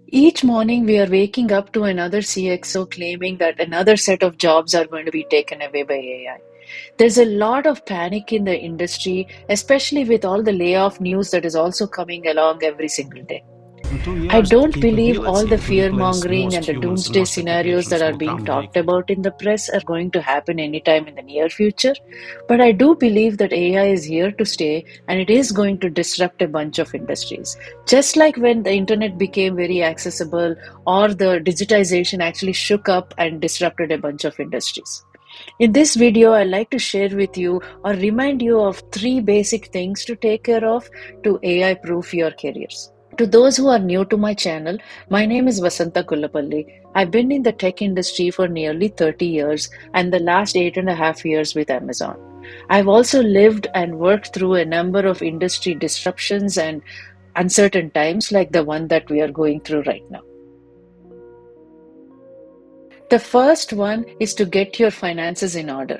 Each morning, we are waking up to another CXO claiming that another set of jobs are going to be taken away by AI. There's a lot of panic in the industry, especially with all the layoff news that is also coming along every single day. In 2 I years, the don't believe all capability the to fear replace mongering and most the humans in doomsday most scenarios that occupations are will being come very talked quickly. about in the press are going to happen anytime in the near future. But I do believe that AI is here to stay and it is going to disrupt a bunch of industries. Just like when the internet became very accessible or the digitization actually shook up and disrupted a bunch of industries. In this video, I'd like to share with you or remind you of three basic things to take care of to AI proof your careers. To those who are new to my channel, my name is Vasanta Kullapalli. I've been in the tech industry for nearly 30 years and the last 8.5 years with Amazon. I've also lived and worked through a number of industry disruptions and uncertain times like the one that we are going through right now. The first one is to get your finances in order.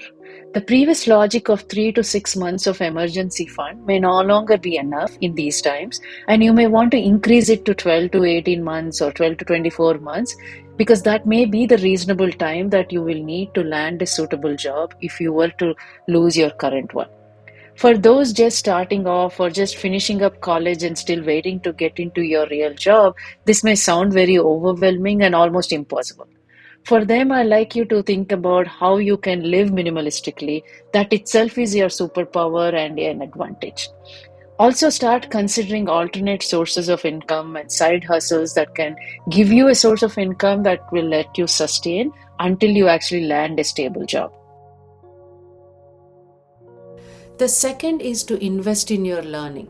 The previous logic of 3 to 6 months of emergency fund may no longer be enough in these times, and you may want to increase it to 12 to 18 months or 12 to 24 months because that may be the reasonable time that you will need to land a suitable job if you were to lose your current one. For those just starting off or just finishing up college and still waiting to get into your real job, this may sound very overwhelming and almost impossible. For them, I like you to think about how you can live minimalistically. That itself is your superpower and an advantage. Also, start considering alternate sources of income and side hustles that can give you a source of income that will let you sustain until you actually land a stable job. The second is to invest in your learning.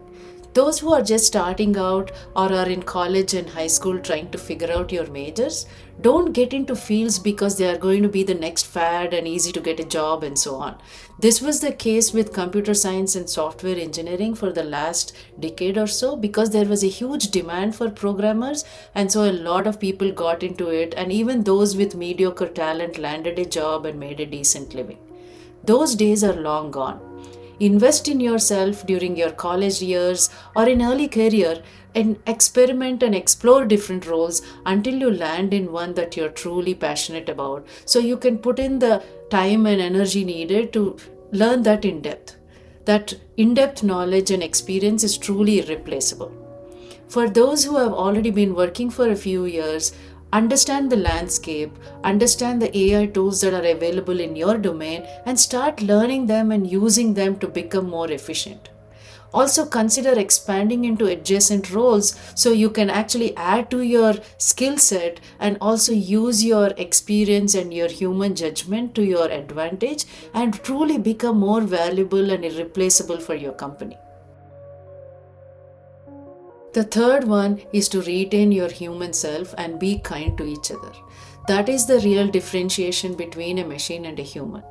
Those who are just starting out or are in college and high school trying to figure out your majors, don't get into fields because they are going to be the next fad and easy to get a job and so on. This was the case with computer science and software engineering for the last decade or so because there was a huge demand for programmers, and so a lot of people got into it, and even those with mediocre talent landed a job and made a decent living. Those days are long gone. Invest in yourself during your college years or in early career and experiment and explore different roles until you land in one that you're truly passionate about so you can put in the time and energy needed to learn that in depth. That in depth knowledge and experience is truly irreplaceable. For those who have already been working for a few years, understand the landscape, understand the AI tools that are available in your domain, and start learning them and using them to become more efficient. Also, consider expanding into adjacent roles so you can actually add to your skill set and also use your experience and your human judgment to your advantage and truly become more valuable and irreplaceable for your company. The third one is to retain your human self and be kind to each other. That is the real differentiation between a machine and a human.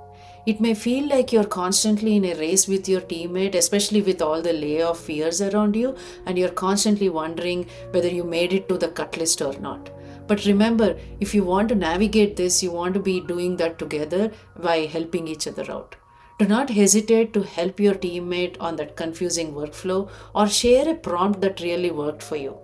It may feel like you're constantly in a race with your teammate, especially with all the layoff fears around you, and you're constantly wondering whether you made it to the cut list or not. But remember, if you want to navigate this, you want to be doing that together by helping each other out. Do not hesitate to help your teammate on that confusing workflow or share a prompt that really worked for you.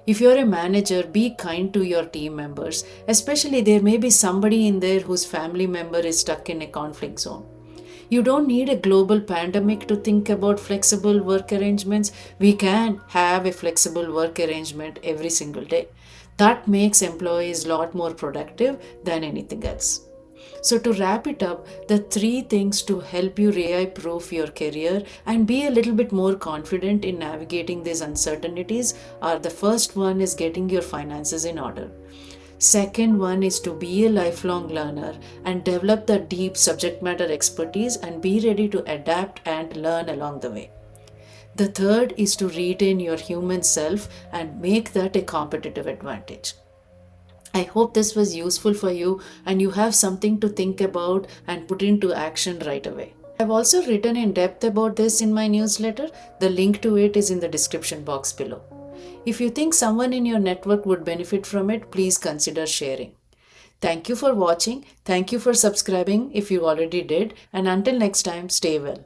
If you're a manager, be kind to your team members, especially there may be somebody in there whose family member is stuck in a conflict zone. You don't need a global pandemic to think about flexible work arrangements. We can have a flexible work arrangement every single day. That makes employees a lot more productive than anything else. So, to wrap it up, the three things to help you AI proof your career and be a little bit more confident in navigating these uncertainties are: the first one is getting your finances in order. Second one is to be a lifelong learner and develop the deep subject matter expertise and be ready to adapt and learn along the way. The third is to retain your human self and make that a competitive advantage. I hope this was useful for you and you have something to think about and put into action right away. I've also written in depth about this in my newsletter. The link to it is in the description box below. If you think someone in your network would benefit from it, please consider sharing. Thank you for watching. Thank you for subscribing if you already did. And until next time, stay well.